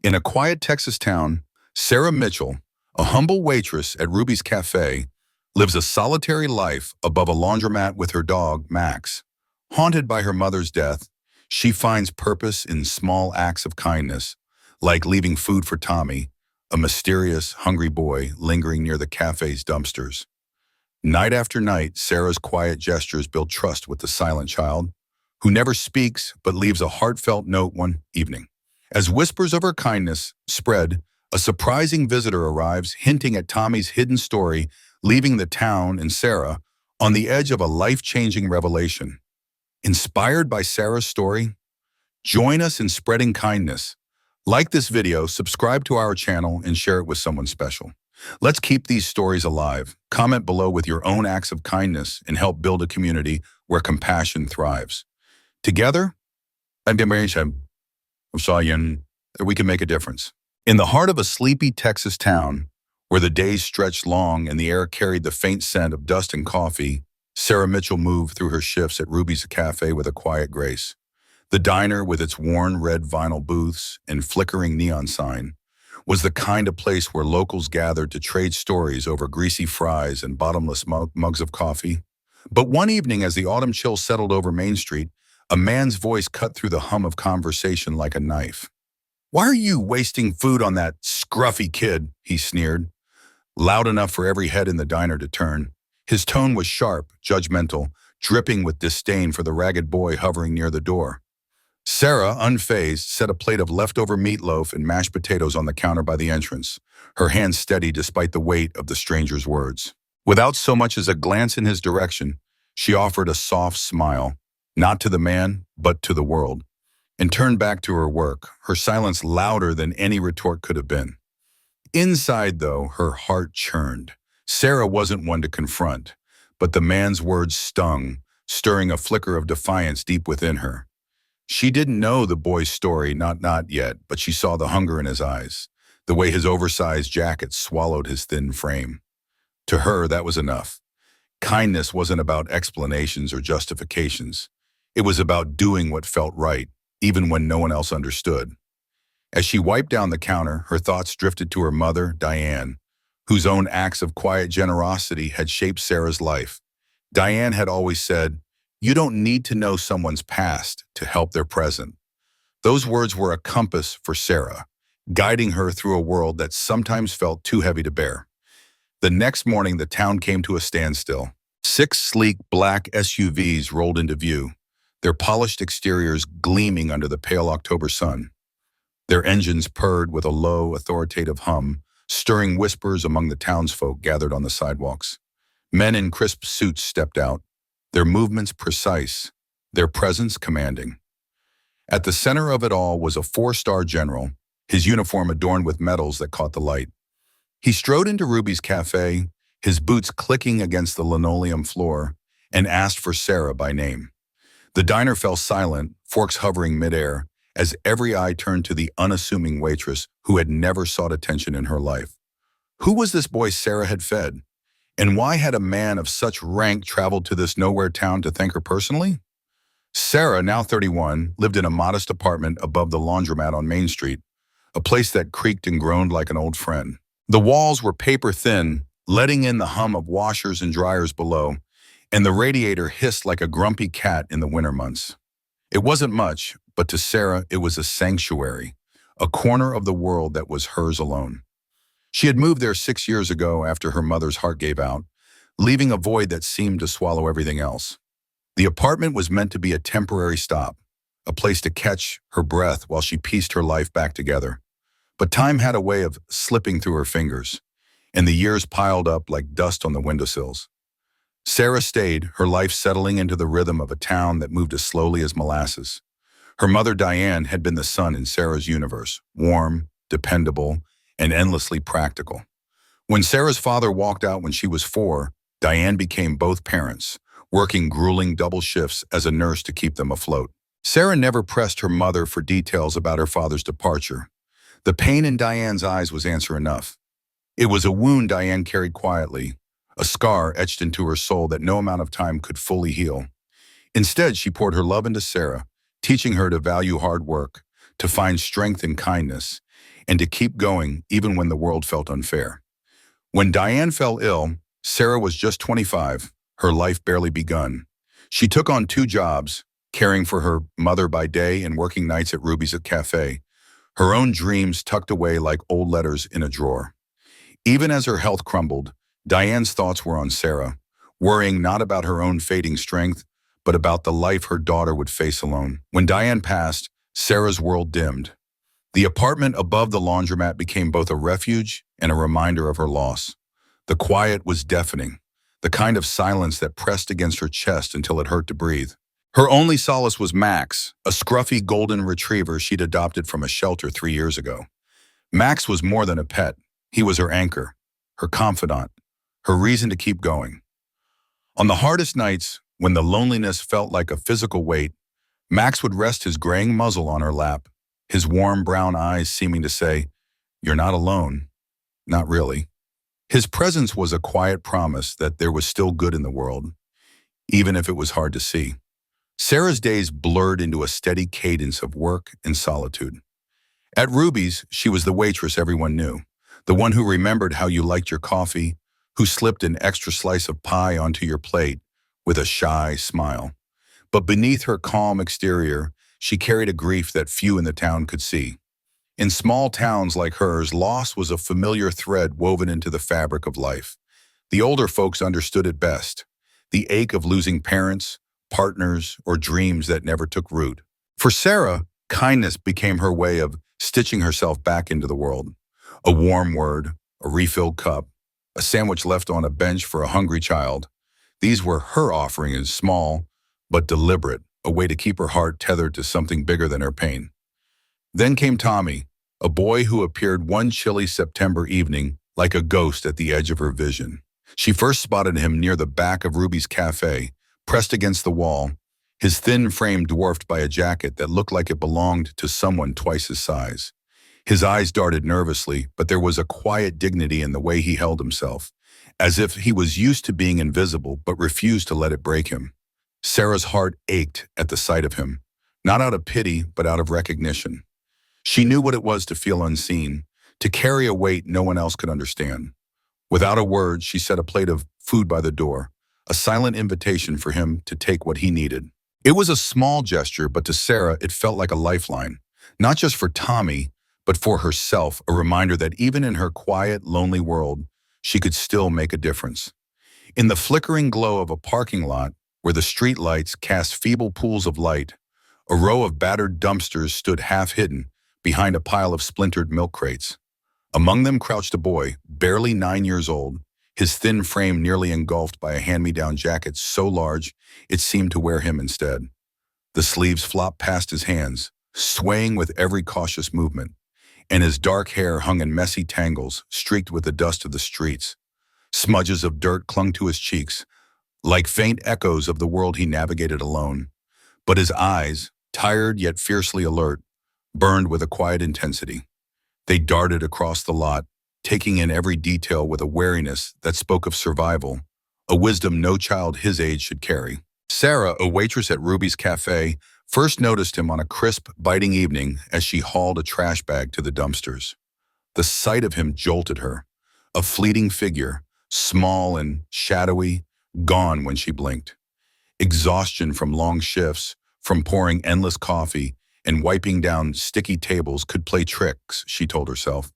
In a quiet Texas town, Sarah Mitchell, a humble waitress at Ruby's Café, lives a solitary life above a laundromat with her dog, Max. Haunted by her mother's death, she finds purpose in small acts of kindness, like leaving food for Tommy, a mysterious, hungry boy lingering near the cafe's dumpsters. Night after night, Sarah's quiet gestures build trust with the silent child, who never speaks but leaves a heartfelt note one evening. As whispers of her kindness spread, a surprising visitor arrives, hinting at Tommy's hidden story, leaving the town and Sarah on the edge of a life-changing revelation. Inspired by Sarah's story? Join us in spreading kindness. Like this video, subscribe to our channel, and share it with someone special. Let's keep these stories alive. Comment below with your own acts of kindness and help build a community where compassion thrives. Together, we can make a difference. In the heart of a sleepy Texas town, where the days stretched long and the air carried the faint scent of dust and coffee, Sarah Mitchell moved through her shifts at Ruby's Café with a quiet grace. The diner, with its worn red vinyl booths and flickering neon sign, was the kind of place where locals gathered to trade stories over greasy fries and bottomless mugs of coffee. But one evening, as the autumn chill settled over Main Street, a man's voice cut through the hum of conversation like a knife. "Why are you wasting food on that scruffy kid?" he sneered, loud enough for every head in the diner to turn. His tone was sharp, judgmental, dripping with disdain for the ragged boy hovering near the door. Sarah, unfazed, set a plate of leftover meatloaf and mashed potatoes on the counter by the entrance, her hands steady despite the weight of the stranger's words. Without so much as a glance in his direction, she offered a soft smile, not to the man, but to the world, and turned back to her work, her silence louder than any retort could have been. Inside, though, her heart churned. Sarah wasn't one to confront, but the man's words stung, stirring a flicker of defiance deep within her. She didn't know the boy's story, not yet, but she saw the hunger in his eyes, the way his oversized jacket swallowed his thin frame. To her, that was enough. Kindness wasn't about explanations or justifications. It was about doing what felt right, even when no one else understood. As she wiped down the counter, her thoughts drifted to her mother, Diane, whose own acts of quiet generosity had shaped Sarah's life. Diane had always said, "You don't need to know someone's past to help their present." Those words were a compass for Sarah, guiding her through a world that sometimes felt too heavy to bear. The next morning, the town came to a standstill. 6 sleek black SUVs rolled into view, their polished exteriors gleaming under the pale October sun. Their engines purred with a low, authoritative hum, stirring whispers among the townsfolk gathered on the sidewalks. Men in crisp suits stepped out, their movements precise, their presence commanding. At the center of it all was a 4-star general, his uniform adorned with medals that caught the light. He strode into Ruby's Café, his boots clicking against the linoleum floor, and asked for Sarah by name. The diner fell silent, forks hovering midair, as every eye turned to the unassuming waitress who had never sought attention in her life. Who was this boy Sarah had fed? And why had a man of such rank traveled to this nowhere town to thank her personally? Sarah, now 31, lived in a modest apartment above the laundromat on Main Street, a place that creaked and groaned like an old friend. The walls were paper thin, letting in the hum of washers and dryers below, and the radiator hissed like a grumpy cat in the winter months. It wasn't much, but to Sarah it was a sanctuary, a corner of the world that was hers alone. She had moved there 6 years ago after her mother's heart gave out, leaving a void that seemed to swallow everything else. The apartment was meant to be a temporary stop, a place to catch her breath while she pieced her life back together. But time had a way of slipping through her fingers, and the years piled up like dust on the windowsills. Sarah stayed, her life settling into the rhythm of a town that moved as slowly as molasses. Her mother, Diane, had been the sun in Sarah's universe, warm, dependable, and endlessly practical. When Sarah's father walked out when she was 4, Diane became both parents, working grueling double shifts as a nurse to keep them afloat. Sarah never pressed her mother for details about her father's departure. The pain in Diane's eyes was answer enough. It was a wound Diane carried quietly, a scar etched into her soul that no amount of time could fully heal. Instead, she poured her love into Sarah, teaching her to value hard work, to find strength in kindness, and to keep going even when the world felt unfair. When Diane fell ill, Sarah was just 25, her life barely begun. She took on two jobs, caring for her mother by day and working nights at Ruby's Café, her own dreams tucked away like old letters in a drawer. Even as her health crumbled, Diane's thoughts were on Sarah, worrying not about her own fading strength, but about the life her daughter would face alone. When Diane passed, Sarah's world dimmed. The apartment above the laundromat became both a refuge and a reminder of her loss. The quiet was deafening, the kind of silence that pressed against her chest until it hurt to breathe. Her only solace was Max, a scruffy golden retriever she'd adopted from a shelter 3 years ago. Max was more than a pet. He was her anchor, her confidant, her reason to keep going. On the hardest nights, when the loneliness felt like a physical weight, Max would rest his graying muzzle on her lap, his warm brown eyes seeming to say, "You're not alone." Not really. His presence was a quiet promise that there was still good in the world, even if it was hard to see. Sarah's days blurred into a steady cadence of work and solitude. At Ruby's, she was the waitress everyone knew, the one who remembered how you liked your coffee, who slipped an extra slice of pie onto your plate with a shy smile. But beneath her calm exterior, she carried a grief that few in the town could see. In small towns like hers, loss was a familiar thread woven into the fabric of life. The older folks understood it best, the ache of losing parents, partners, or dreams that never took root. For Sarah, kindness became her way of stitching herself back into the world. A warm word, a refilled cup, a sandwich left on a bench for a hungry child. These were her offerings, small but deliberate, a way to keep her heart tethered to something bigger than her pain. Then came Tommy, a boy who appeared one chilly September evening like a ghost at the edge of her vision. She first spotted him near the back of Ruby's Café, pressed against the wall, his thin frame dwarfed by a jacket that looked like it belonged to someone twice his size. His eyes darted nervously, but there was a quiet dignity in the way he held himself, as if he was used to being invisible but refused to let it break him. Sarah's heart ached at the sight of him, not out of pity but out of recognition. She knew what it was to feel unseen, to carry a weight no one else could understand. Without a word, she set a plate of food by the door, a silent invitation for him to take what he needed. It was a small gesture, but to Sarah it felt like a lifeline, not just for Tommy, but for herself, a reminder that even in her quiet, lonely world, she could still make a difference. In the flickering glow of a parking lot, where the street lights cast feeble pools of light, a row of battered dumpsters stood half-hidden behind a pile of splintered milk crates. Among them crouched a boy, barely 9 years old, his thin frame nearly engulfed by a hand-me-down jacket so large it seemed to wear him instead. The sleeves flopped past his hands, swaying with every cautious movement, and his dark hair hung in messy tangles, streaked with the dust of the streets. Smudges of dirt clung to his cheeks, like faint echoes of the world he navigated alone. But his eyes, tired yet fiercely alert, burned with a quiet intensity. They darted across the lot, taking in every detail with a wariness that spoke of survival, a wisdom no child his age should carry. Sarah, a waitress at Ruby's Café, first noticed him on a crisp, biting evening as she hauled a trash bag to the dumpsters. The sight of him jolted her, a fleeting figure, small and shadowy, gone when she blinked. Exhaustion from long shifts, from pouring endless coffee and wiping down sticky tables could play tricks, she told herself.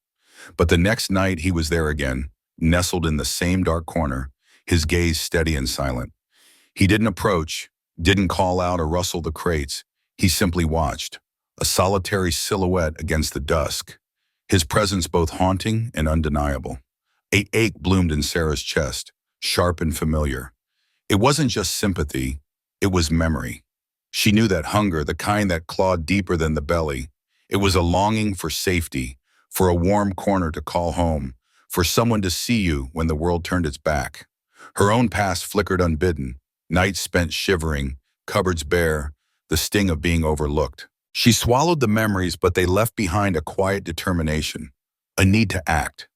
But the next night he was there again, nestled in the same dark corner, his gaze steady and silent. He didn't approach, didn't call out or rustle the crates. He simply watched, a solitary silhouette against the dusk, his presence both haunting and undeniable. An ache bloomed in Sarah's chest, sharp and familiar. It wasn't just sympathy, it was memory. She knew that hunger, the kind that clawed deeper than the belly. It was a longing for safety, for a warm corner to call home, for someone to see you when the world turned its back. Her own past flickered unbidden, nights spent shivering, cupboards bare, the sting of being overlooked. She swallowed the memories, but they left behind a quiet determination, a need to act.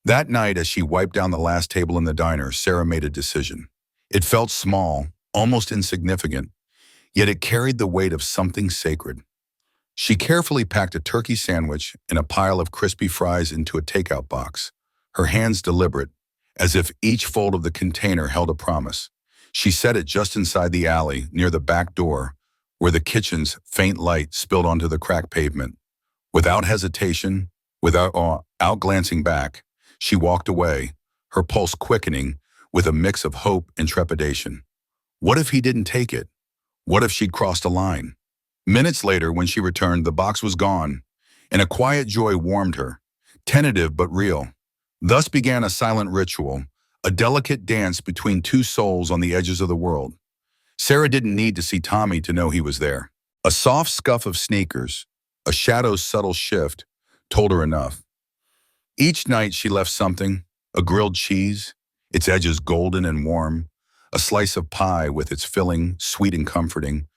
That night, as she wiped down the last table in the diner, Sarah made a decision. It felt small, almost insignificant, yet it carried the weight of something sacred. She carefully packed a turkey sandwich and a pile of crispy fries into a takeout box, her hands deliberate, as if each fold of the container held a promise. She set it just inside the alley, near the back door, where the kitchen's faint light spilled onto the cracked pavement. Without hesitation, without glancing back, she walked away, her pulse quickening with a mix of hope and trepidation. What if he didn't take it? What if she'd crossed a line? Minutes later, when she returned, the box was gone, and a quiet joy warmed her, tentative but real. Thus began a silent ritual, a delicate dance between two souls on the edges of the world. Sarah didn't need to see Tommy to know he was there. A soft scuff of sneakers, a shadow's subtle shift, told her enough. Each night she left something, a grilled cheese, its edges golden and warm, a slice of pie with its filling, sweet and comforting,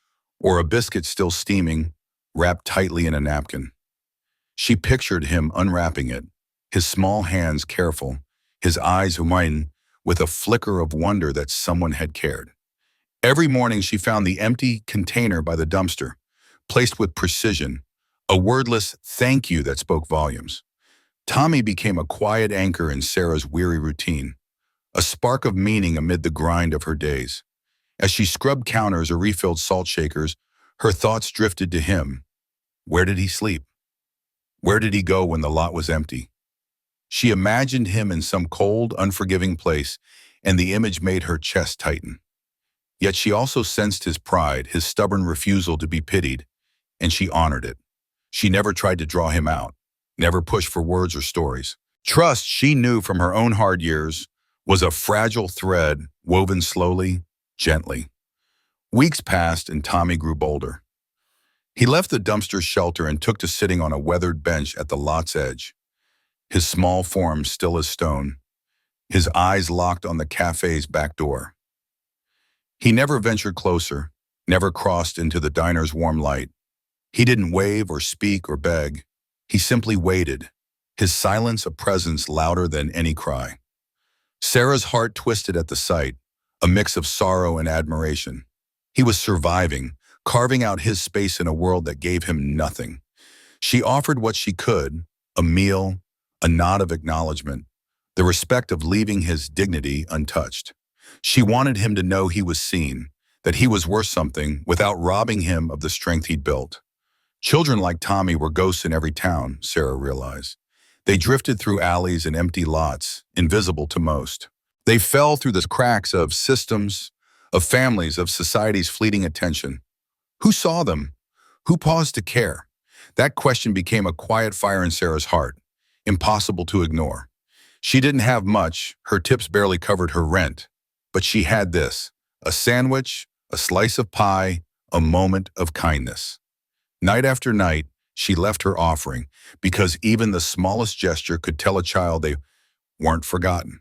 or a biscuit still steaming, wrapped tightly in a napkin. She pictured him unwrapping it, his small hands careful, his eyes wide with a flicker of wonder that someone had cared. Every morning she found the empty container by the dumpster, placed with precision, a wordless thank you that spoke volumes. Tommy became a quiet anchor in Sarah's weary routine, a spark of meaning amid the grind of her days. As she scrubbed counters or refilled salt shakers, her thoughts drifted to him. Where did he sleep? Where did he go when the lot was empty? She imagined him in some cold, unforgiving place, and the image made her chest tighten. Yet she also sensed his pride, his stubborn refusal to be pitied, and she honored it. She never tried to draw him out, never pushed for words or stories. Trust, she knew from her own hard years, was a fragile thread woven slowly, gently. Weeks passed and Tommy grew bolder. He left the dumpster's shelter and took to sitting on a weathered bench at the lot's edge, his small form still as stone, his eyes locked on the cafe's back door. He never ventured closer, never crossed into the diner's warm light. He didn't wave or speak or beg. He simply waited, his silence a presence louder than any cry. Sarah's heart twisted at the sight, a mix of sorrow and admiration. He was surviving, carving out his space in a world that gave him nothing. She offered what she could, a meal, a nod of acknowledgement, the respect of leaving his dignity untouched. She wanted him to know he was seen, that he was worth something without robbing him of the strength he'd built. Children like Tommy were ghosts in every town, Sarah realized. They drifted through alleys and empty lots, invisible to most. They fell through the cracks of systems, of families, of society's fleeting attention. Who saw them? Who paused to care? That question became a quiet fire in Sarah's heart, impossible to ignore. She didn't have much, her tips barely covered her rent, but she had this, a sandwich, a slice of pie, a moment of kindness. Night after night, she left her offering, because even the smallest gesture could tell a child they weren't forgotten.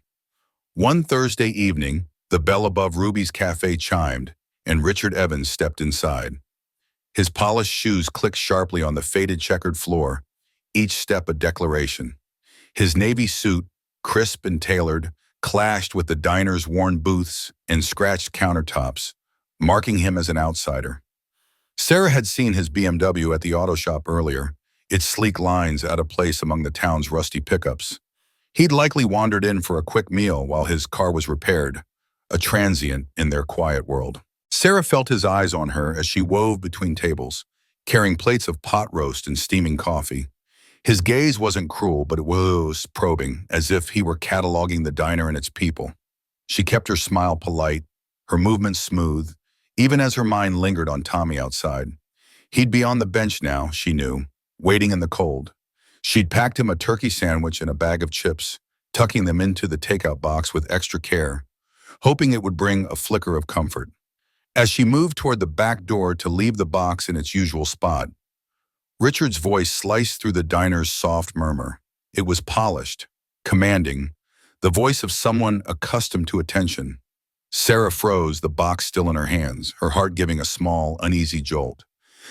One Thursday evening, the bell above Ruby's Café chimed, and Richard Evans stepped inside. His polished shoes clicked sharply on the faded checkered floor, each step a declaration. His navy suit, crisp and tailored, clashed with the diner's worn booths and scratched countertops, marking him as an outsider. Sarah had seen his BMW at the auto shop earlier, its sleek lines out of place among the town's rusty pickups. He'd likely wandered in for a quick meal while his car was repaired, a transient in their quiet world. Sarah felt his eyes on her as she wove between tables, carrying plates of pot roast and steaming coffee. His gaze wasn't cruel, but it was probing, as if he were cataloging the diner and its people. She kept her smile polite, her movements smooth, even as her mind lingered on Tommy outside. He'd be on the bench now, she knew, waiting in the cold. She'd packed him a turkey sandwich and a bag of chips, tucking them into the takeout box with extra care, hoping it would bring a flicker of comfort. As she moved toward the back door to leave the box in its usual spot, Richard's voice sliced through the diner's soft murmur. It was polished, commanding, the voice of someone accustomed to attention. Sarah froze, the box still in her hands, her heart giving a small, uneasy jolt.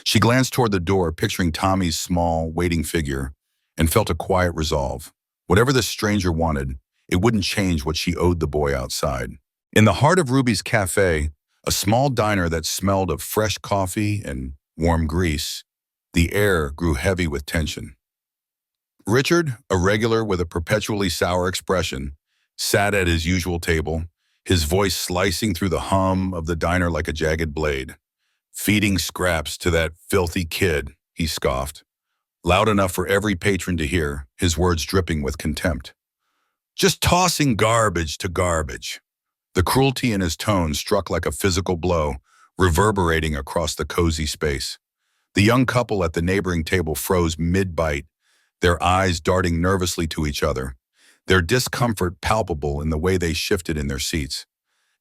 She glanced toward the door, picturing Tommy's small, waiting figure, and felt a quiet resolve. Whatever this stranger wanted, it wouldn't change what she owed the boy outside. In the heart of Ruby's Café, a small diner that smelled of fresh coffee and warm grease, The air grew heavy with tension. Richard, a regular with a perpetually sour expression, sat at his usual table, his voice slicing through the hum of the diner like a jagged blade. "Feeding scraps to that filthy kid," he scoffed, loud enough for every patron to hear, his words dripping with contempt. "Just tossing garbage to garbage." The cruelty in his tone struck like a physical blow, reverberating across the cozy space. The young couple at the neighboring table froze mid-bite, their eyes darting nervously to each other, their discomfort palpable in the way they shifted in their seats.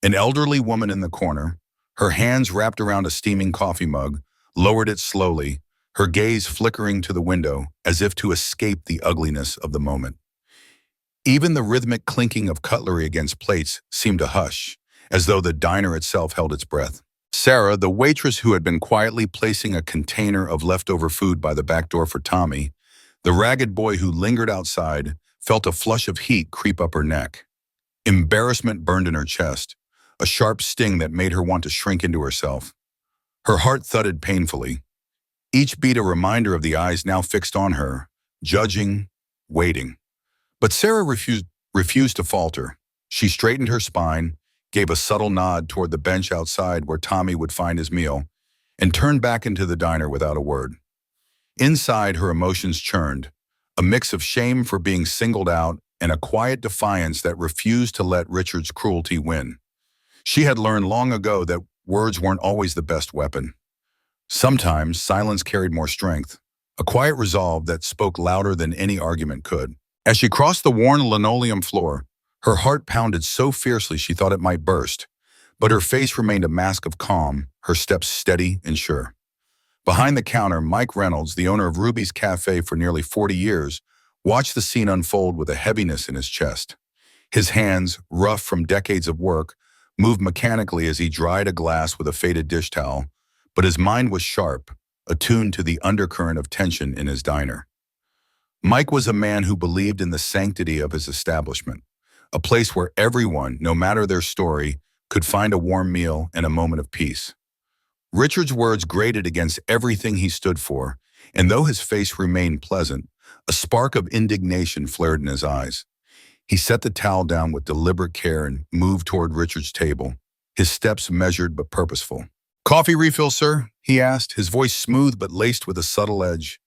An elderly woman in the corner, her hands wrapped around a steaming coffee mug, lowered it slowly, her gaze flickering to the window as if to escape the ugliness of the moment. Even the rhythmic clinking of cutlery against plates seemed to hush, as though the diner itself held its breath. Sarah, the waitress who had been quietly placing a container of leftover food by the back door for Tommy, the ragged boy who lingered outside, felt a flush of heat creep up her neck. Embarrassment burned in her chest, a sharp sting that made her want to shrink into herself. Her heart thudded painfully, each beat a reminder of the eyes now fixed on her, judging, waiting. But Sarah refused to falter. She straightened her spine, gave a subtle nod toward the bench outside where Tommy would find his meal, and turned back into the diner without a word. Inside, her emotions churned, a mix of shame for being singled out and a quiet defiance that refused to let Richard's cruelty win. She had learned long ago that words weren't always the best weapon. Sometimes silence carried more strength, a quiet resolve that spoke louder than any argument could. As she crossed the worn linoleum floor, her heart pounded so fiercely she thought it might burst, but her face remained a mask of calm, her steps steady and sure. Behind the counter, Mike Reynolds, the owner of Ruby's Café for nearly 40 years, watched the scene unfold with a heaviness in his chest. His hands, rough from decades of work, moved mechanically as he dried a glass with a faded dish towel, but his mind was sharp, attuned to the undercurrent of tension in his diner. Mike was a man who believed in the sanctity of his establishment, a place where everyone, no matter their story, could find a warm meal and a moment of peace. Richard's words grated against everything he stood for, and though his face remained pleasant, a spark of indignation flared in his eyes. He set the towel down with deliberate care and moved toward Richard's table, his steps measured but purposeful. "Coffee refill, sir?" he asked, his voice smooth but laced with a subtle edge,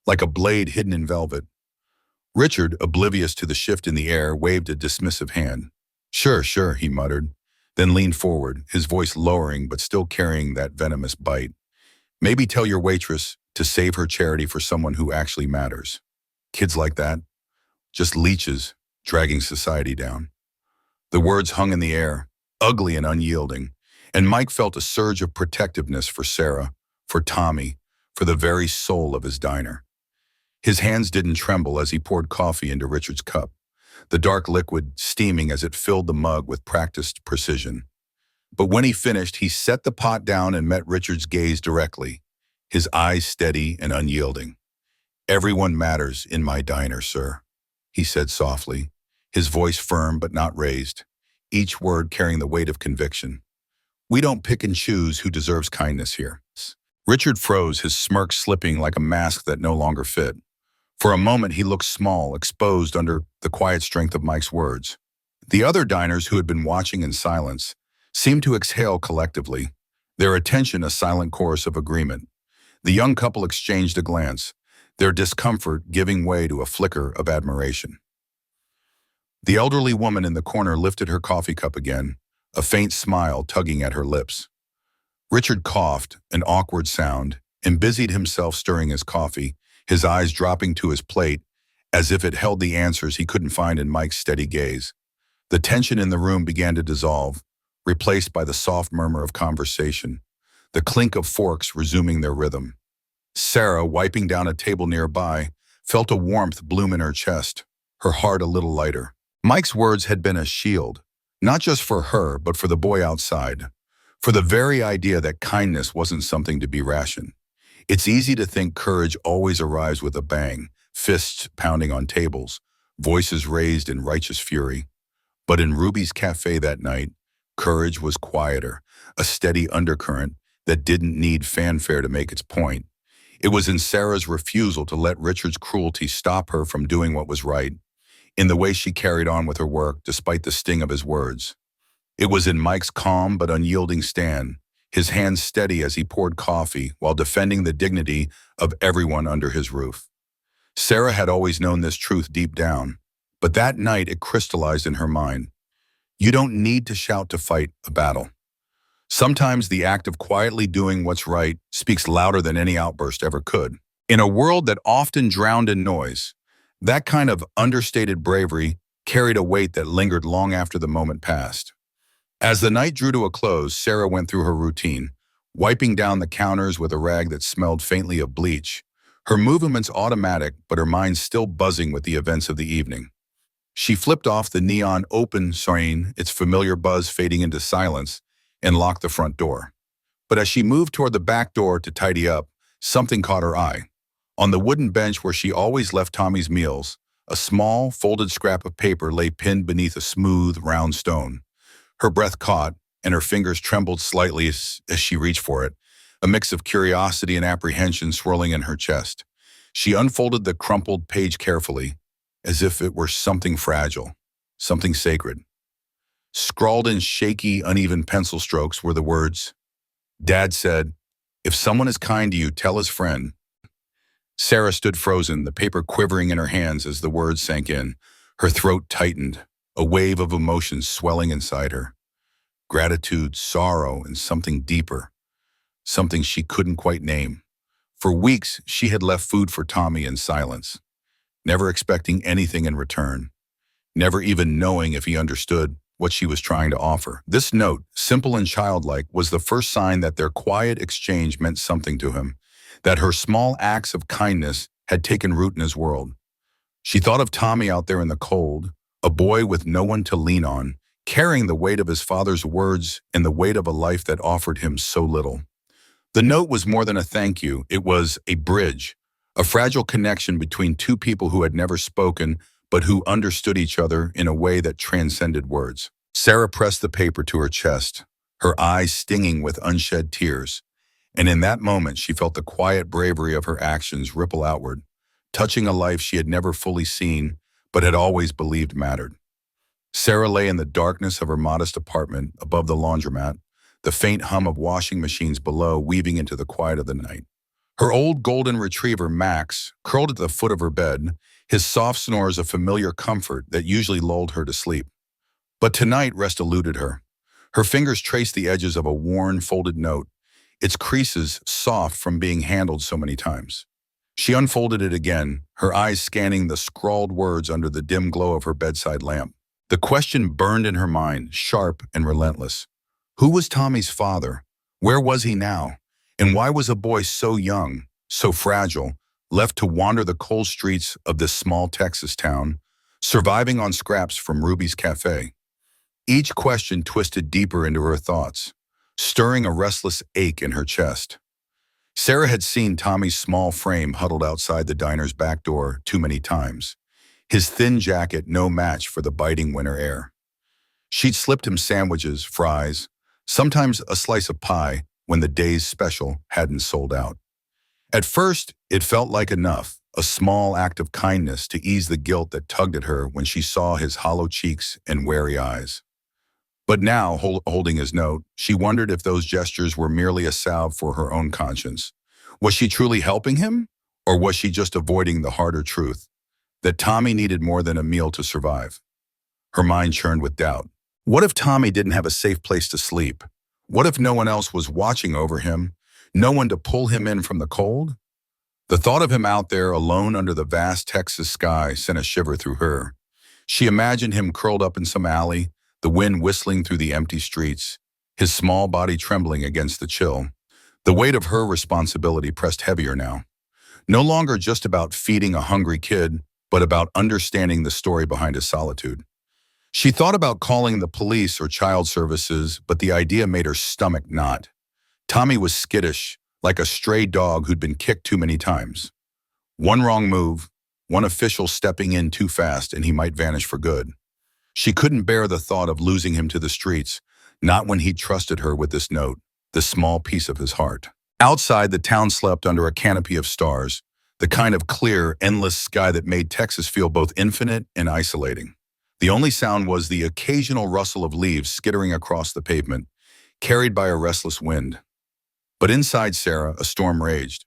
like a blade hidden in velvet. Richard, oblivious to the shift in the air, waved a dismissive hand. Sure, he muttered, then leaned forward, his voice lowering but still carrying that venomous bite. "Maybe tell your waitress to save her charity for someone who actually matters. Kids like that, just leeches, dragging society down." The words hung in the air, ugly and unyielding, and Mike felt a surge of protectiveness for Sarah, for Tommy, for the very soul of his diner. His hands didn't tremble as he poured coffee into Richard's cup, the dark liquid steaming as it filled the mug with practiced precision. But when he finished, he set the pot down and met Richard's gaze directly, his eyes steady and unyielding. "Everyone matters in my diner, sir," he said softly, his voice firm but not raised, each word carrying the weight of conviction. "We don't pick and choose who deserves kindness here." Richard froze, his smirk slipping like a mask that no longer fit. For a moment, he looked small, exposed under the quiet strength of Mike's words. The other diners who had been watching in silence seemed to exhale collectively, their attention a silent chorus of agreement. The young couple exchanged a glance, their discomfort giving way to a flicker of admiration. The elderly woman in the corner lifted her coffee cup again, a faint smile tugging at her lips. Richard coughed, an awkward sound, and busied himself stirring his coffee, his eyes dropping to his plate as if it held the answers he couldn't find in Mike's steady gaze. The tension in the room began to dissolve, replaced by the soft murmur of conversation, the clink of forks resuming their rhythm. Sarah, wiping down a table nearby, felt a warmth bloom in her chest, her heart a little lighter. Mike's words had been a shield, not just for her, but for the boy outside, for the very idea that kindness wasn't something to be rationed. It's easy to think courage always arrives with a bang, fists pounding on tables, voices raised in righteous fury. But in Ruby's Café that night, courage was quieter, a steady undercurrent that didn't need fanfare to make its point. It was in Sarah's refusal to let Richard's cruelty stop her from doing what was right, in the way she carried on with her work despite the sting of his words. It was in Mike's calm but unyielding stand, his hands steady as he poured coffee while defending the dignity of everyone under his roof. Sarah had always known this truth deep down, but that night it crystallized in her mind. You don't need to shout to fight a battle. Sometimes the act of quietly doing what's right speaks louder than any outburst ever could. In a world that often drowned in noise, that kind of understated bravery carried a weight that lingered long after the moment passed. As the night drew to a close, Sarah went through her routine, wiping down the counters with a rag that smelled faintly of bleach, her movements automatic but her mind still buzzing with the events of the evening. She flipped off the neon open siren, its familiar buzz fading into silence, and locked the front door. But as she moved toward the back door to tidy up, something caught her eye. On the wooden bench where she always left Tommy's meals, a small, folded scrap of paper lay pinned beneath a smooth, round stone. Her breath caught, and her fingers trembled slightly as she reached for it, a mix of curiosity and apprehension swirling in her chest. She unfolded the crumpled page carefully, as if it were something fragile, something sacred. Scrawled in shaky, uneven pencil strokes were the words, "Dad said, if someone is kind to you, tell his friend." Sarah stood frozen, the paper quivering in her hands as the words sank in. Her throat tightened, a wave of emotions swelling inside her. Gratitude, sorrow, and something deeper. Something she couldn't quite name. For weeks, she had left food for Tommy in silence, never expecting anything in return, never even knowing if he understood what she was trying to offer. This note, simple and childlike, was the first sign that their quiet exchange meant something to him, that her small acts of kindness had taken root in his world. She thought of Tommy out there in the cold, a boy with no one to lean on, carrying the weight of his father's words and the weight of a life that offered him so little. The note was more than a thank you. It was a bridge, a fragile connection between two people who had never spoken, but who understood each other in a way that transcended words. Sarah pressed the paper to her chest, her eyes stinging with unshed tears, and in that moment she felt the quiet bravery of her actions ripple outward, touching a life she had never fully seen, but had always believed mattered. Sarah lay in the darkness of her modest apartment above the laundromat, the faint hum of washing machines below weaving into the quiet of the night. Her old golden retriever, Max, curled at the foot of her bed, his soft snores a familiar comfort that usually lulled her to sleep. But tonight rest eluded her. Her fingers traced the edges of a worn, folded note, its creases soft from being handled so many times. She unfolded it again, her eyes scanning the scrawled words under the dim glow of her bedside lamp. The question burned in her mind, sharp and relentless. Who was Tommy's father? Where was he now? And why was a boy so young, so fragile, left to wander the cold streets of this small Texas town, surviving on scraps from Ruby's Café? Each question twisted deeper into her thoughts, stirring a restless ache in her chest. Sarah had seen Tommy's small frame huddled outside the diner's back door too many times, his thin jacket no match for the biting winter air. She'd slipped him sandwiches, fries, sometimes a slice of pie when the day's special hadn't sold out. At first, it felt like enough, a small act of kindness to ease the guilt that tugged at her when she saw his hollow cheeks and wary eyes. But now, holding his note, she wondered if those gestures were merely a salve for her own conscience. Was she truly helping him, or was she just avoiding the harder truth, that Tommy needed more than a meal to survive? Her mind churned with doubt. What if Tommy didn't have a safe place to sleep? What if no one else was watching over him, no one to pull him in from the cold? The thought of him out there alone under the vast Texas sky sent a shiver through her. She imagined him curled up in some alley, the wind whistling through the empty streets, his small body trembling against the chill. The weight of her responsibility pressed heavier now. No longer just about feeding a hungry kid, but about understanding the story behind his solitude. She thought about calling the police or child services, but the idea made her stomach knot. Tommy was skittish, like a stray dog who'd been kicked too many times. One wrong move, one official stepping in too fast, and he might vanish for good. She couldn't bear the thought of losing him to the streets, not when he trusted her with this note, this small piece of his heart. Outside, the town slept under a canopy of stars, the kind of clear, endless sky that made Texas feel both infinite and isolating. The only sound was the occasional rustle of leaves skittering across the pavement, carried by a restless wind. But inside Sarah, a storm raged.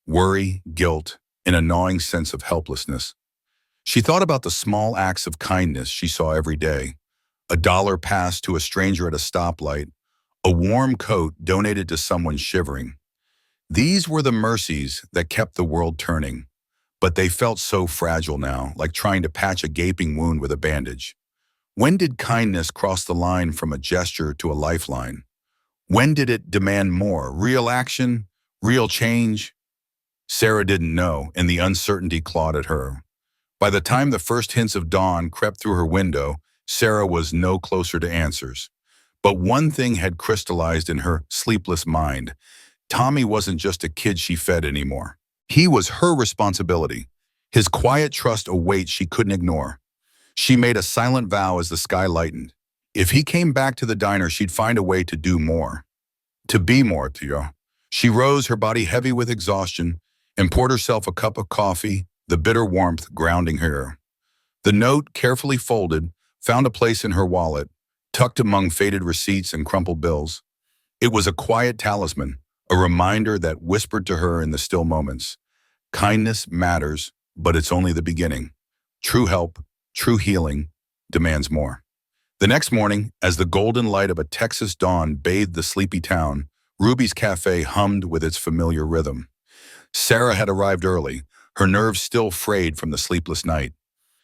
Worry, guilt, and a gnawing sense of helplessness. She thought about the small acts of kindness she saw every day. A dollar passed to a stranger at a stoplight, a warm coat donated to someone shivering. These were the mercies that kept the world turning, but they felt so fragile now, like trying to patch a gaping wound with a bandage. When did kindness cross the line from a gesture to a lifeline? When did it demand more? Real action? Real change? Sarah didn't know, and the uncertainty clawed at her. By the time the first hints of dawn crept through her window, Sarah was no closer to answers. But one thing had crystallized in her sleepless mind. Tommy wasn't just a kid she fed anymore. He was her responsibility, his quiet trust a weight she couldn't ignore. She made a silent vow as the sky lightened. If he came back to the diner, she'd find a way to do more. To be more, Tio. She rose, her body heavy with exhaustion, and poured herself a cup of coffee, the bitter warmth grounding her. The note, carefully folded, found a place in her wallet, tucked among faded receipts and crumpled bills. It was a quiet talisman, a reminder that whispered to her in the still moments. Kindness matters, but it's only the beginning. True help, true healing, demands more. The next morning, as the golden light of a Texas dawn bathed the sleepy town, Ruby's Café hummed with its familiar rhythm. Sarah had arrived early, her nerves still frayed from the sleepless night.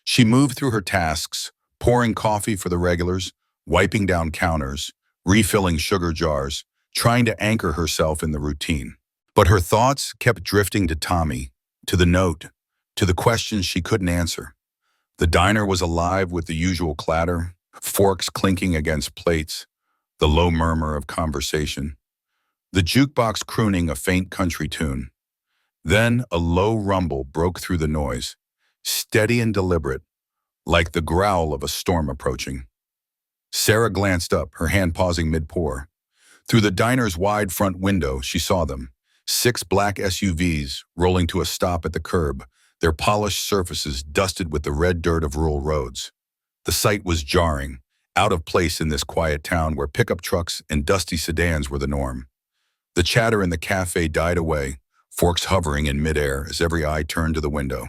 She moved through her tasks, pouring coffee for the regulars, wiping down counters, refilling sugar jars, trying to anchor herself in the routine. But her thoughts kept drifting to Tommy, to the note, to the questions she couldn't answer. The diner was alive with the usual clatter, forks clinking against plates, the low murmur of conversation, the jukebox crooning a faint country tune. Then a low rumble broke through the noise, steady and deliberate, like the growl of a storm approaching. Sarah glanced up, her hand pausing mid-pour. Through the diner's wide front window, she saw them, 6 black SUVs rolling to a stop at the curb, their polished surfaces dusted with the red dirt of rural roads. The sight was jarring, out of place in this quiet town where pickup trucks and dusty sedans were the norm. The chatter in the cafe died away, forks hovering in midair as every eye turned to the window.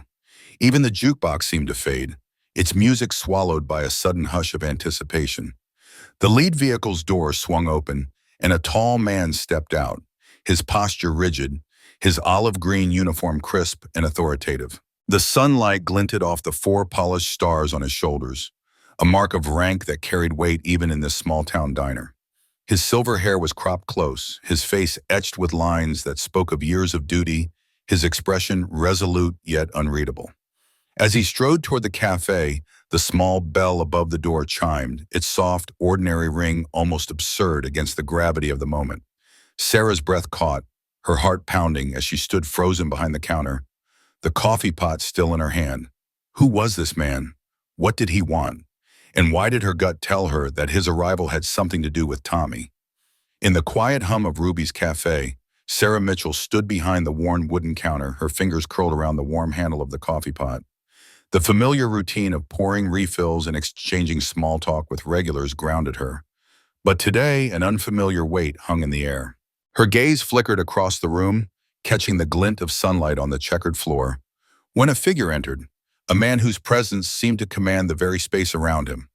Even the jukebox seemed to fade, its music swallowed by a sudden hush of anticipation. The lead vehicle's door swung open, and a tall man stepped out, his posture rigid, his olive green uniform crisp and authoritative. The sunlight glinted off the 4 polished stars on his shoulders, a mark of rank that carried weight even in this small-town diner. His silver hair was cropped close, his face etched with lines that spoke of years of duty, his expression resolute yet unreadable. As he strode toward the cafe, the small bell above the door chimed, its soft, ordinary ring almost absurd against the gravity of the moment. Sarah's breath caught, her heart pounding as she stood frozen behind the counter, the coffee pot still in her hand. Who was this man? What did he want? And why did her gut tell her that his arrival had something to do with Tommy? In the quiet hum of Ruby's Café, Sarah Mitchell stood behind the worn wooden counter, her fingers curled around the warm handle of the coffee pot. The familiar routine of pouring refills and exchanging small talk with regulars grounded her. But today, an unfamiliar weight hung in the air. Her gaze flickered across the room, catching the glint of sunlight on the checkered floor, when a figure entered, a man whose presence seemed to command the very space around him.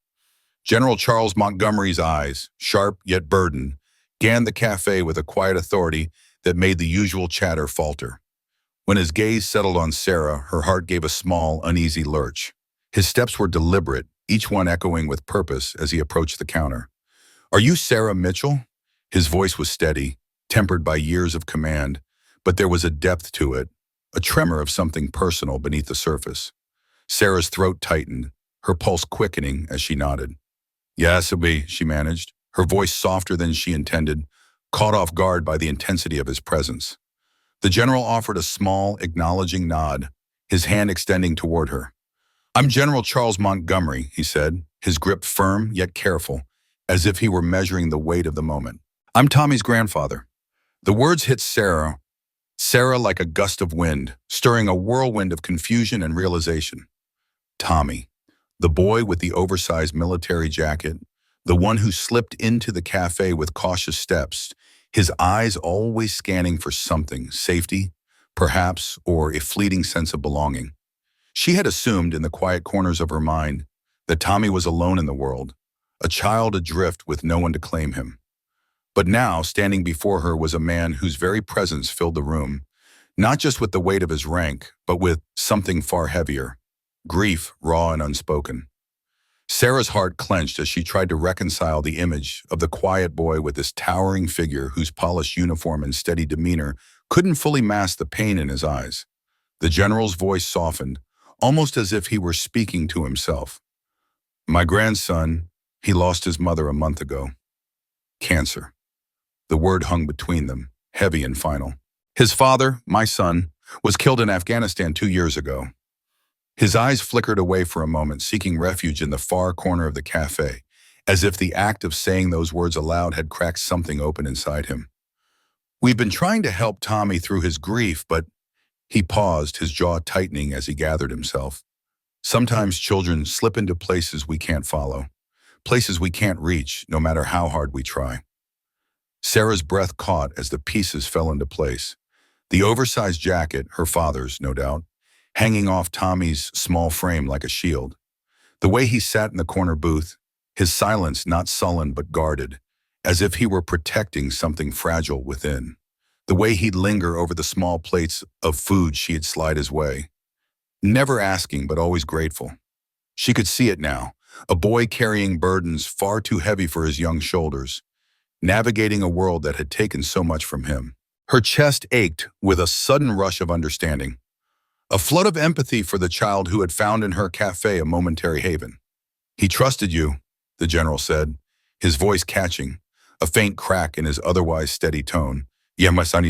General Charles Montgomery's eyes, sharp yet burdened, scanned the cafe with a quiet authority that made the usual chatter falter. When his gaze settled on Sarah, her heart gave a small, uneasy lurch. His steps were deliberate, each one echoing with purpose as he approached the counter. "Are you Sarah Mitchell?" His voice was steady, tempered by years of command, but there was a depth to it, a tremor of something personal beneath the surface. Sarah's throat tightened, her pulse quickening as she nodded. "Yes, Abby," she managed, her voice softer than she intended, caught off guard by the intensity of his presence. The general offered a small, acknowledging nod, his hand extending toward her. "I'm General Charles Montgomery," he said, his grip firm yet careful, as if he were measuring the weight of the moment. "I'm Tommy's grandfather." The words hit Sarah like a gust of wind, stirring a whirlwind of confusion and realization. Tommy, the boy with the oversized military jacket, the one who slipped into the cafe with cautious steps, his eyes always scanning for something, safety, perhaps, or a fleeting sense of belonging. She had assumed in the quiet corners of her mind that Tommy was alone in the world, a child adrift with no one to claim him. But now, standing before her was a man whose very presence filled the room, not just with the weight of his rank, but with something far heavier, grief raw and unspoken. Sarah's heart clenched as she tried to reconcile the image of the quiet boy with this towering figure whose polished uniform and steady demeanor couldn't fully mask the pain in his eyes. The general's voice softened, almost as if he were speaking to himself. My grandson, he lost his mother a month ago. Cancer. The word hung between them, heavy and final. His father, my son, was killed in Afghanistan 2 years ago. His eyes flickered away for a moment, seeking refuge in the far corner of the cafe, as if the act of saying those words aloud had cracked something open inside him. We've been trying to help Tommy through his grief, but he paused, his jaw tightening as he gathered himself. Sometimes children slip into places we can't follow, places we can't reach, no matter how hard we try. Sarah's breath caught as the pieces fell into place. The oversized jacket, her father's, no doubt, hanging off Tommy's small frame like a shield. The way he sat in the corner booth, his silence not sullen but guarded, as if he were protecting something fragile within. The way he'd linger over the small plates of food she had slid his way. Never asking but always grateful. She could see it now, a boy carrying burdens far too heavy for his young shoulders, navigating a world that had taken so much from him. Her chest ached with a sudden rush of understanding, a flood of empathy for the child who had found in her cafe a momentary haven. He trusted you, the general said, his voice catching, a faint crack in his otherwise steady tone. Yeah, my son,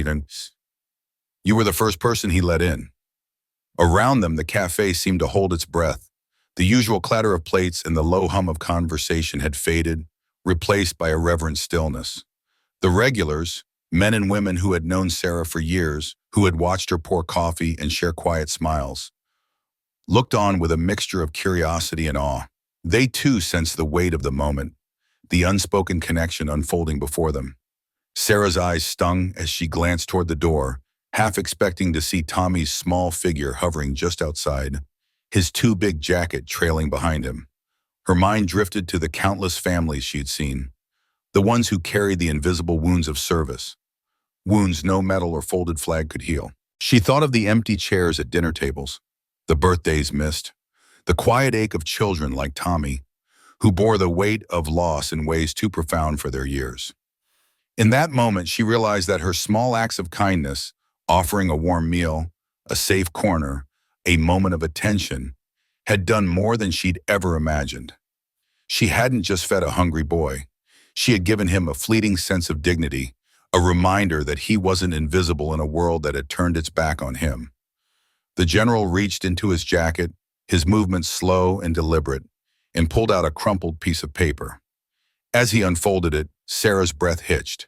you were the first person he let in. Around them, the cafe seemed to hold its breath. The usual clatter of plates and the low hum of conversation had faded, replaced by a reverent stillness. The regulars, men and women who had known Sarah for years, who had watched her pour coffee and share quiet smiles, looked on with a mixture of curiosity and awe. They too sensed the weight of the moment, the unspoken connection unfolding before them. Sarah's eyes stung as she glanced toward the door, half expecting to see Tommy's small figure hovering just outside, his too big jacket trailing behind him. Her mind drifted to the countless families she had seen, the ones who carried the invisible wounds of service, wounds no medal or folded flag could heal. She thought of the empty chairs at dinner tables, the birthdays missed, the quiet ache of children like Tommy, who bore the weight of loss in ways too profound for their years. In that moment, she realized that her small acts of kindness, offering a warm meal, a safe corner, a moment of attention, had done more than she'd ever imagined. She hadn't just fed a hungry boy. She had given him a fleeting sense of dignity, a reminder that he wasn't invisible in a world that had turned its back on him. The general reached into his jacket, his movements slow and deliberate, and pulled out a crumpled piece of paper. As he unfolded it, Sarah's breath hitched.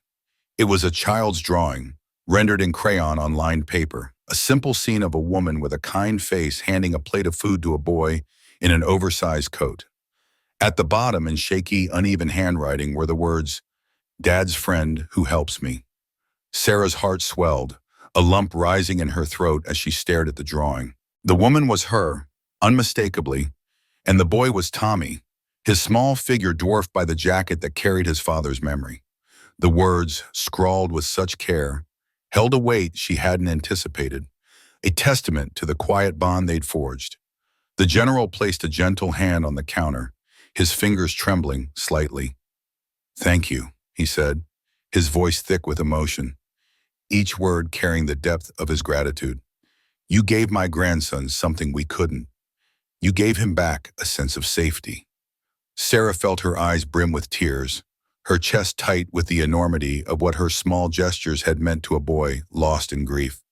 It was a child's drawing, rendered in crayon on lined paper, a simple scene of a woman with a kind face handing a plate of food to a boy in an oversized coat. At the bottom, in shaky, uneven handwriting, were the words, "Dad's friend who helps me." Sarah's heart swelled, a lump rising in her throat as she stared at the drawing. The woman was her, unmistakably, and the boy was Tommy, his small figure dwarfed by the jacket that carried his father's memory. The words, scrawled with such care, held a weight she hadn't anticipated, a testament to the quiet bond they'd forged. The general placed a gentle hand on the counter, his fingers trembling slightly. "Thank you," he said, his voice thick with emotion, each word carrying the depth of his gratitude. "You gave my grandson something we couldn't. You gave him back a sense of safety." Sarah felt her eyes brim with tears, her chest tight with the enormity of what her small gestures had meant to a boy lost in grief.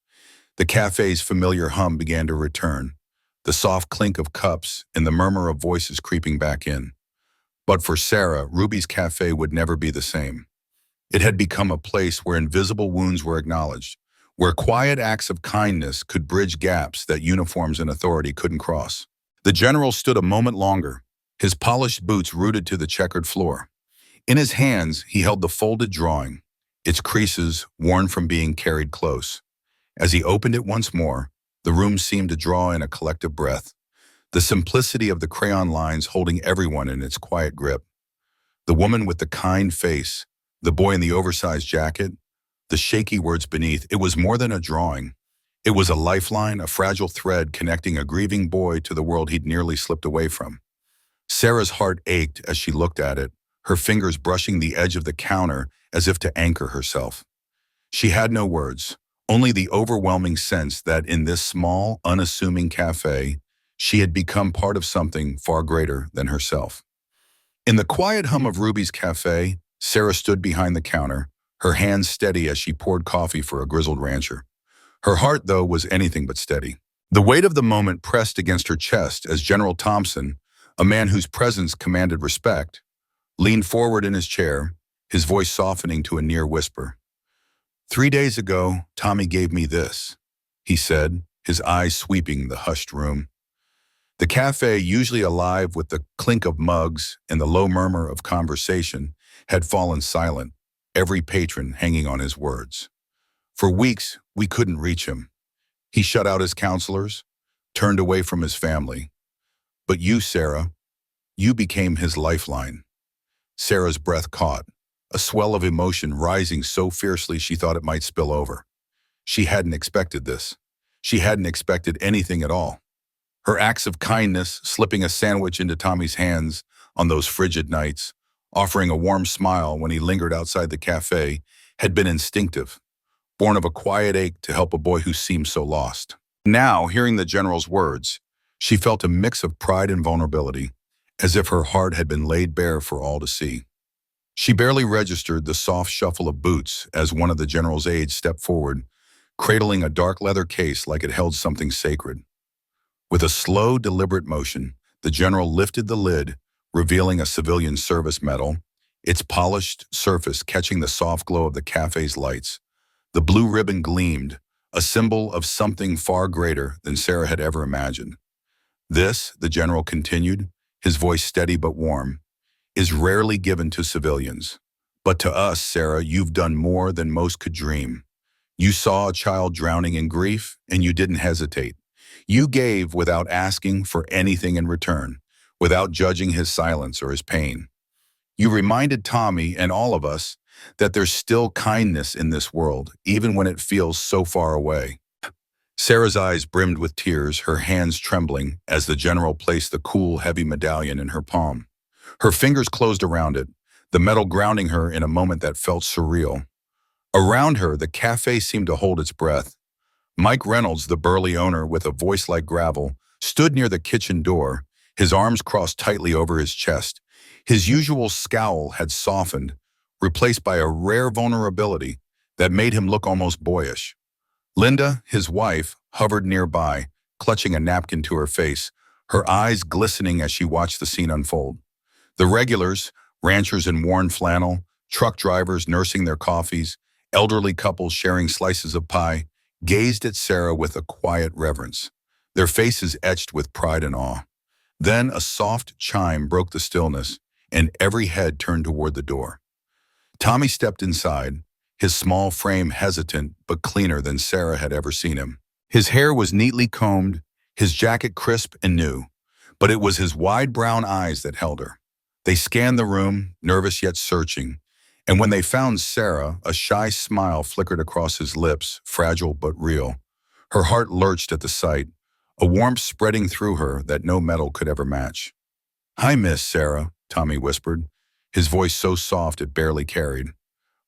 The cafe's familiar hum began to return, the soft clink of cups and the murmur of voices creeping back in. But for Sarah, Ruby's cafe would never be the same. It had become a place where invisible wounds were acknowledged, where quiet acts of kindness could bridge gaps that uniforms and authority couldn't cross. The general stood a moment longer, his polished boots rooted to the checkered floor. In his hands, he held the folded drawing, its creases worn from being carried close. As he opened it once more, the room seemed to draw in a collective breath, the simplicity of the crayon lines holding everyone in its quiet grip. The woman with the kind face, the boy in the oversized jacket, the shaky words beneath, it was more than a drawing. It was a lifeline, a fragile thread connecting a grieving boy to the world he'd nearly slipped away from. Sarah's heart ached as she looked at it, her fingers brushing the edge of the counter as if to anchor herself. She had no words, only the overwhelming sense that in this small, unassuming cafe, she had become part of something far greater than herself. In the quiet hum of Ruby's cafe, Sarah stood behind the counter, her hands steady as she poured coffee for a grizzled rancher. Her heart, though, was anything but steady. The weight of the moment pressed against her chest as General Thompson, a man whose presence commanded respect, leaned forward in his chair, his voice softening to a near whisper. 3 days ago, Tommy gave me this, he said, his eyes sweeping the hushed room. The cafe, usually alive with the clink of mugs and the low murmur of conversation, had fallen silent, every patron hanging on his words. For weeks, we couldn't reach him. He shut out his counselors, turned away from his family. But you, Sarah, you became his lifeline. Sarah's breath caught, a swell of emotion rising so fiercely she thought it might spill over. She hadn't expected this. She hadn't expected anything at all. Her acts of kindness, slipping a sandwich into Tommy's hands on those frigid nights, offering a warm smile when he lingered outside the cafe, had been instinctive, born of a quiet ache to help a boy who seemed so lost. Now, hearing the general's words, she felt a mix of pride and vulnerability, as if her heart had been laid bare for all to see. She barely registered the soft shuffle of boots as one of the general's aides stepped forward, cradling a dark leather case like it held something sacred. With a slow, deliberate motion, the general lifted the lid, revealing a civilian service medal, its polished surface catching the soft glow of the cafe's lights. The blue ribbon gleamed, a symbol of something far greater than Sarah had ever imagined. This, the general continued, his voice steady but warm, is rarely given to civilians. But to us, Sarah, you've done more than most could dream. You saw a child drowning in grief, and you didn't hesitate. You gave without asking for anything in return, without judging his silence or his pain. You reminded Tommy and all of us that there's still kindness in this world, even when it feels so far away. Sarah's eyes brimmed with tears, her hands trembling as the general placed the cool, heavy medallion in her palm. Her fingers closed around it, the metal grounding her in a moment that felt surreal. Around her, the cafe seemed to hold its breath. Mike Reynolds, the burly owner with a voice like gravel, stood near the kitchen door, his arms crossed tightly over his chest. His usual scowl had softened, replaced by a rare vulnerability that made him look almost boyish. Linda, his wife, hovered nearby, clutching a napkin to her face, her eyes glistening as she watched the scene unfold. The regulars, ranchers in worn flannel, truck drivers nursing their coffees, elderly couples sharing slices of pie, gazed at Sarah with a quiet reverence, their faces etched with pride and awe. Then a soft chime broke the stillness, and every head turned toward the door. Tommy stepped inside, his small frame hesitant but cleaner than Sarah had ever seen him. His hair was neatly combed, his jacket crisp and new, but it was his wide brown eyes that held her. They scanned the room, nervous yet searching, and when they found Sarah, a shy smile flickered across his lips, fragile but real. Her heart lurched at the sight, a warmth spreading through her that no metal could ever match. "Hi, Miss Sarah," Tommy whispered, his voice so soft it barely carried.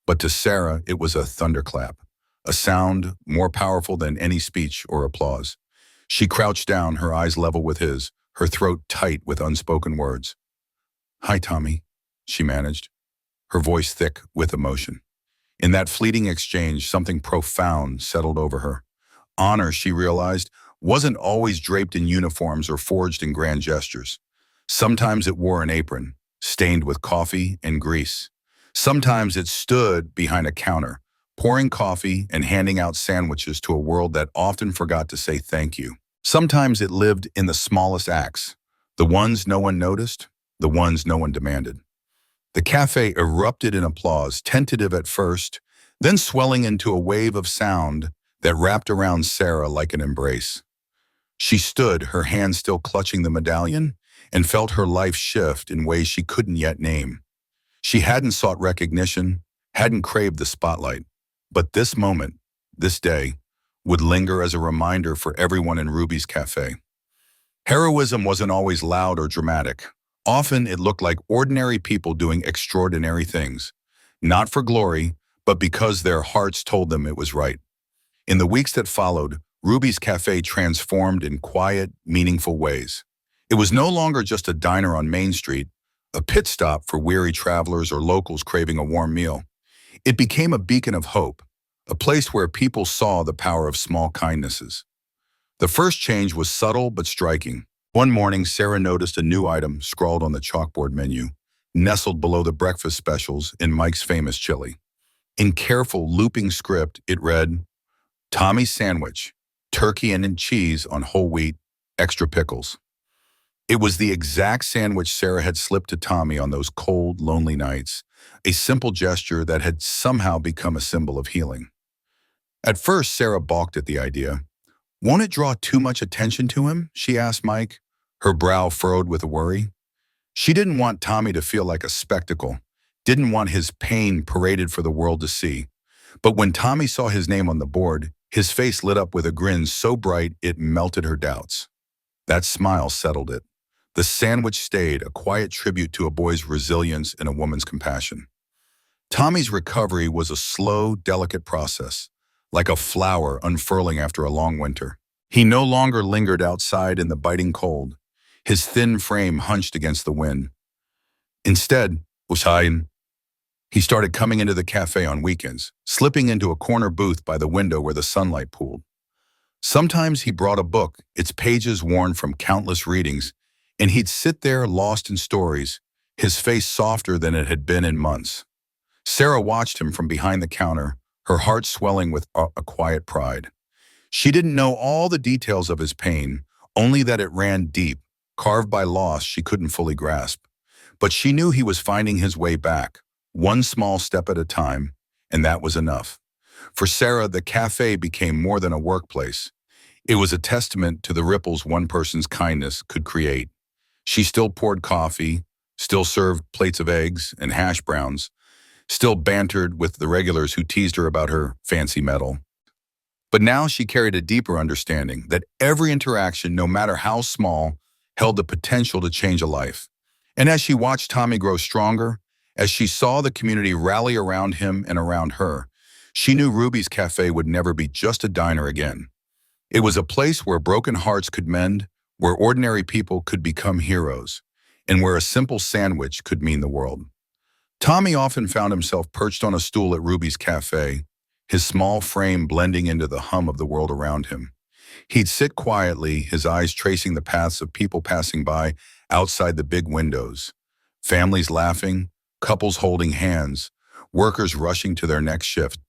But to Sarah, it was a thunderclap, a sound more powerful than any speech or applause. She crouched down, her eyes level with his, her throat tight with unspoken words. "Hi, Tommy," she managed, her voice thick with emotion. In that fleeting exchange, something profound settled over her. Honor, she realized, wasn't always draped in uniforms or forged in grand gestures. Sometimes it wore an apron, stained with coffee and grease. Sometimes it stood behind a counter, pouring coffee and handing out sandwiches to a world that often forgot to say thank you. Sometimes it lived in the smallest acts, the ones no one noticed, the ones no one demanded. The cafe erupted in applause, tentative at first, then swelling into a wave of sound that wrapped around Sarah like an embrace. She stood, her hand still clutching the medallion, and felt her life shift in ways she couldn't yet name. She hadn't sought recognition, hadn't craved the spotlight. But this moment, this day, would linger as a reminder for everyone in Ruby's Cafe. Heroism wasn't always loud or dramatic. Often it looked like ordinary people doing extraordinary things, not for glory, but because their hearts told them it was right. In the weeks that followed, Ruby's Cafe transformed in quiet, meaningful ways. It was no longer just a diner on Main Street, a pit stop for weary travelers or locals craving a warm meal. It became a beacon of hope, a place where people saw the power of small kindnesses. The first change was subtle but striking. One morning, Sarah noticed a new item scrawled on the chalkboard menu, nestled below the breakfast specials in Mike's famous chili. In careful, looping script, it read, Tommy's sandwich, turkey and cheese on whole wheat, extra pickles. It was the exact sandwich Sarah had slipped to Tommy on those cold, lonely nights, a simple gesture that had somehow become a symbol of healing. At first, Sarah balked at the idea. Won't it draw too much attention to him? She asked Mike, her brow furrowed with worry. She didn't want Tommy to feel like a spectacle, didn't want his pain paraded for the world to see. But when Tommy saw his name on the board, his face lit up with a grin so bright it melted her doubts. That smile settled it. The sandwich stayed, a quiet tribute to a boy's resilience and a woman's compassion. Tommy's recovery was a slow, delicate process, like a flower unfurling after a long winter. He no longer lingered outside in the biting cold, his thin frame hunched against the wind. Instead, he started coming into the cafe on weekends, slipping into a corner booth by the window where the sunlight pooled. Sometimes he brought a book, its pages worn from countless readings, and he'd sit there lost in stories, his face softer than it had been in months. Sarah watched him from behind the counter, her heart swelling with a quiet pride. She didn't know all the details of his pain, only that it ran deep, carved by loss she couldn't fully grasp. But she knew he was finding his way back, one small step at a time, and that was enough. For Sarah, the cafe became more than a workplace. It was a testament to the ripples one person's kindness could create. She still poured coffee, still served plates of eggs and hash browns, still bantered with the regulars who teased her about her fancy metal. But now she carried a deeper understanding that every interaction, no matter how small, held the potential to change a life. And as she watched Tommy grow stronger, as she saw the community rally around him and around her, she knew Ruby's Cafe would never be just a diner again. It was a place where broken hearts could mend, where ordinary people could become heroes, and where a simple sandwich could mean the world. Tommy often found himself perched on a stool at Ruby's Cafe, his small frame blending into the hum of the world around him. He'd sit quietly, his eyes tracing the paths of people passing by outside the big windows, families laughing, couples holding hands, workers rushing to their next shift.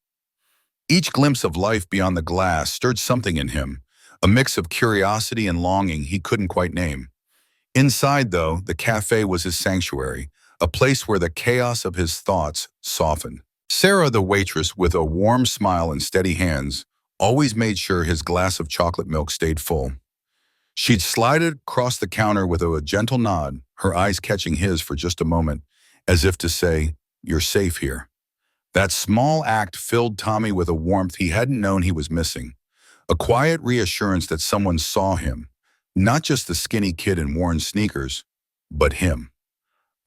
Each glimpse of life beyond the glass stirred something in him, a mix of curiosity and longing he couldn't quite name. Inside, though, the cafe was his sanctuary, a place where the chaos of his thoughts softened. Sarah, the waitress, with a warm smile and steady hands, always made sure his glass of chocolate milk stayed full. She'd slide it across the counter with a gentle nod, her eyes catching his for just a moment, as if to say, "You're safe here." That small act filled Tommy with a warmth he hadn't known he was missing, a quiet reassurance that someone saw him, not just the skinny kid in worn sneakers, but him.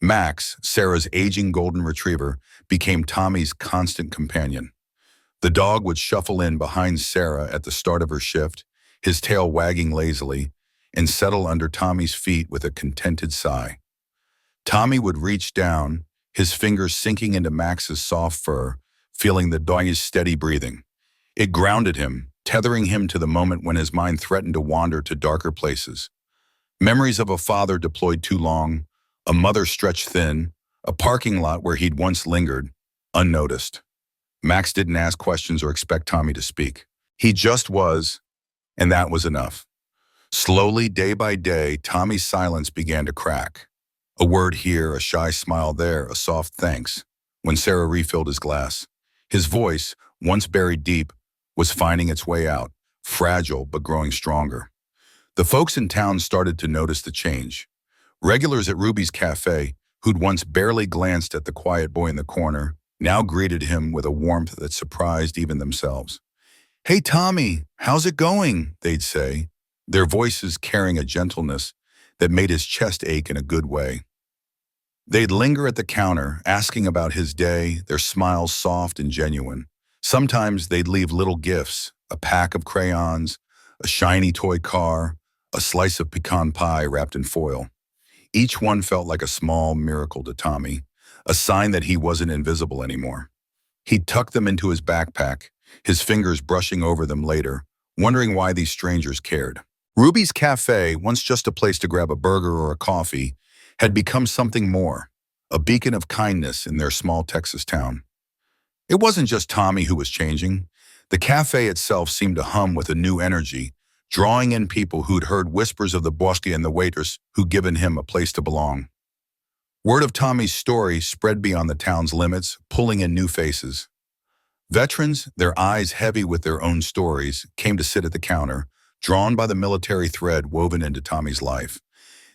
Max, Sarah's aging golden retriever, became Tommy's constant companion. The dog would shuffle in behind Sarah at the start of her shift, his tail wagging lazily, and settle under Tommy's feet with a contented sigh. Tommy would reach down, his fingers sinking into Max's soft fur, feeling the dog's steady breathing. It grounded him, tethering him to the moment when his mind threatened to wander to darker places. Memories of a father deployed too long, a mother stretched thin, a parking lot where he'd once lingered, unnoticed. Max didn't ask questions or expect Tommy to speak. He just was, and that was enough. Slowly, day by day, Tommy's silence began to crack. A word here, a shy smile there, a soft thanks. When Sarah refilled his glass, his voice, once buried deep, was finding its way out, fragile but growing stronger. The folks in town started to notice the change. Regulars at Ruby's Café, who'd once barely glanced at the quiet boy in the corner, now greeted him with a warmth that surprised even themselves. "Hey, Tommy, how's it going?" they'd say, their voices carrying a gentleness that made his chest ache in a good way. They'd linger at the counter, asking about his day, their smiles soft and genuine. Sometimes they'd leave little gifts, a pack of crayons, a shiny toy car, a slice of pecan pie wrapped in foil. Each one felt like a small miracle to Tommy, a sign that he wasn't invisible anymore. He'd tuck them into his backpack, his fingers brushing over them later, wondering why these strangers cared. Ruby's Café, once just a place to grab a burger or a coffee, had become something more, a beacon of kindness in their small Texas town. It wasn't just Tommy who was changing. The cafe itself seemed to hum with a new energy, drawing in people who'd heard whispers of the bosque and the waiters who'd given him a place to belong. Word of Tommy's story spread beyond the town's limits, pulling in new faces. Veterans, their eyes heavy with their own stories, came to sit at the counter, drawn by the military thread woven into Tommy's life.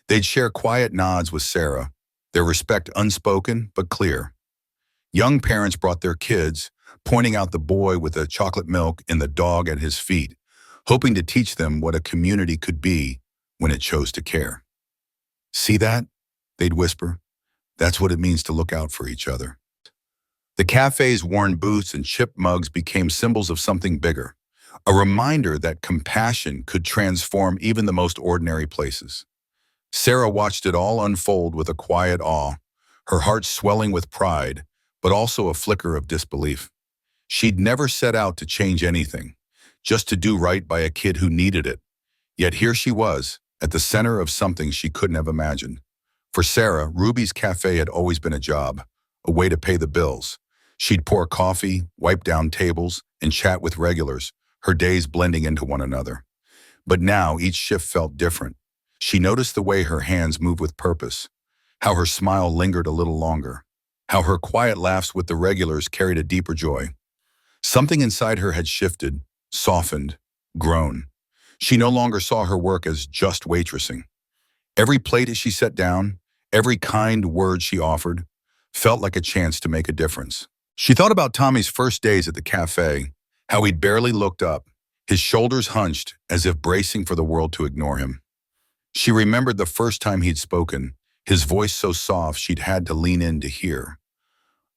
They'd share quiet nods with Sarah, their respect unspoken but clear. Young parents brought their kids, pointing out the boy with the chocolate milk and the dog at his feet, hoping to teach them what a community could be when it chose to care. "See that?" they'd whisper. "That's what it means to look out for each other." The cafe's worn boots and chipped mugs became symbols of something bigger, a reminder that compassion could transform even the most ordinary places. Sarah watched it all unfold with a quiet awe, her heart swelling with pride, but also a flicker of disbelief. She'd never set out to change anything, just to do right by a kid who needed it. Yet here she was, at the center of something she couldn't have imagined. For Sarah, Ruby's Café had always been a job, a way to pay the bills. She'd pour coffee, wipe down tables, and chat with regulars, her days blending into one another. But now each shift felt different. She noticed the way her hands moved with purpose, how her smile lingered a little longer, how her quiet laughs with the regulars carried a deeper joy. Something inside her had shifted, softened, grown. She no longer saw her work as just waitressing. Every plate as she set down, every kind word she offered, felt like a chance to make a difference. She thought about Tommy's first days at the cafe, how he'd barely looked up, his shoulders hunched as if bracing for the world to ignore him. She remembered the first time he'd spoken, his voice so soft she'd had to lean in to hear.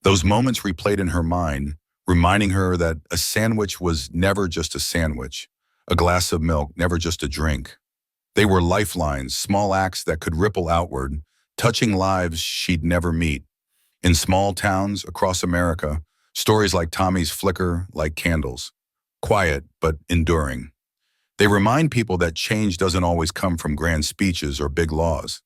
Those moments replayed in her mind, reminding her that a sandwich was never just a sandwich, a glass of milk never just a drink. They were lifelines, small acts that could ripple outward, touching lives she'd never meet. In small towns across America, stories like Tommy's flicker like candles, quiet but enduring. They remind people that change doesn't always come from grand speeches or big laws.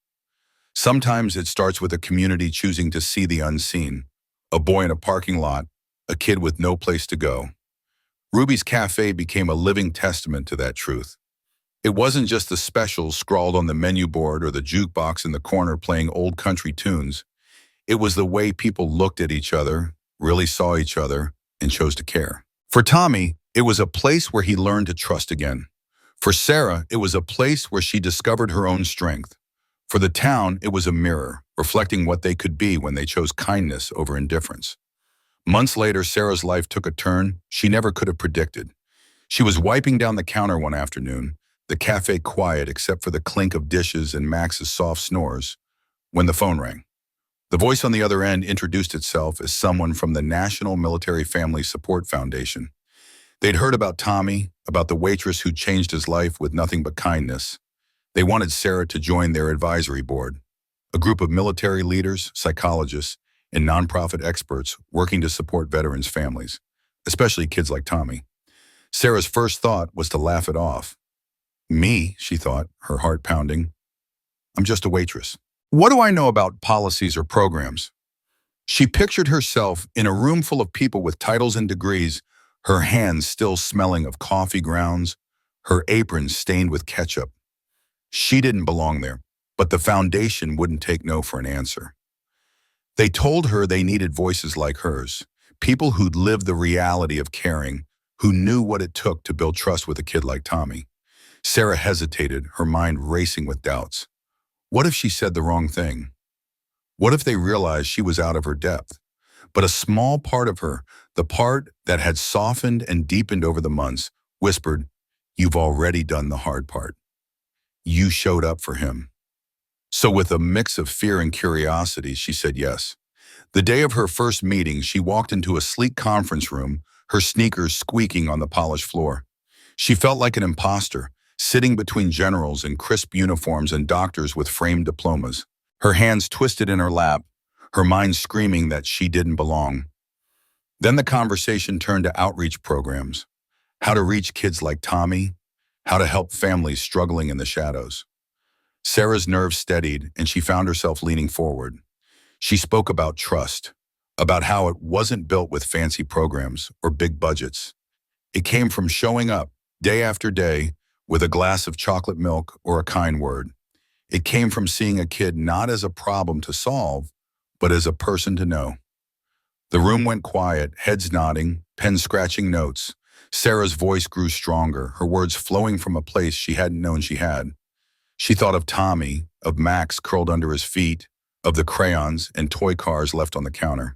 Sometimes it starts with a community choosing to see the unseen, a boy in a parking lot, a kid with no place to go. Ruby's Café became a living testament to that truth. It wasn't just the specials scrawled on the menu board or the jukebox in the corner playing old country tunes. It was the way people looked at each other, really saw each other, and chose to care. For Tommy, it was a place where he learned to trust again. For Sarah, it was a place where she discovered her own strength. For the town, it was a mirror, reflecting what they could be when they chose kindness over indifference. Months later, Sarah's life took a turn she never could have predicted. She was wiping down the counter one afternoon, the cafe quiet except for the clink of dishes and Max's soft snores, when the phone rang. The voice on the other end introduced itself as someone from the National Military Family Support Foundation. They'd heard about Tommy, about the waitress who changed his life with nothing but kindness. They wanted Sarah to join their advisory board, a group of military leaders, psychologists, and nonprofit experts working to support veterans' families, especially kids like Tommy. Sarah's first thought was to laugh it off. "Me," she thought, her heart pounding. "I'm just a waitress. What do I know about policies or programs?" She pictured herself in a room full of people with titles and degrees, her hands still smelling of coffee grounds, her apron stained with ketchup. She didn't belong there, but the foundation wouldn't take no for an answer. They told her they needed voices like hers, people who'd lived the reality of caring, who knew what it took to build trust with a kid like Tommy. Sarah hesitated, her mind racing with doubts. What if she said the wrong thing? What if they realized she was out of her depth? But a small part of her, the part that had softened and deepened over the months, whispered, "You've already done the hard part. You showed up for him." So with a mix of fear and curiosity, she said yes. The day of her first meeting, she walked into a sleek conference room, her sneakers squeaking on the polished floor. She felt like an imposter, sitting between generals in crisp uniforms and doctors with framed diplomas. Her hands twisted in her lap, her mind screaming that she didn't belong. Then the conversation turned to outreach programs, how to reach kids like Tommy, how to help families struggling in the shadows. Sarah's nerves steadied and she found herself leaning forward. She spoke about trust, about how it wasn't built with fancy programs or big budgets. It came from showing up day after day with a glass of chocolate milk or a kind word. It came from seeing a kid not as a problem to solve, but as a person to know. The room went quiet, heads nodding, pens scratching notes. Sarah's voice grew stronger, her words flowing from a place she hadn't known she had. She thought of Tommy, of Max curled under his feet, of the crayons and toy cars left on the counter.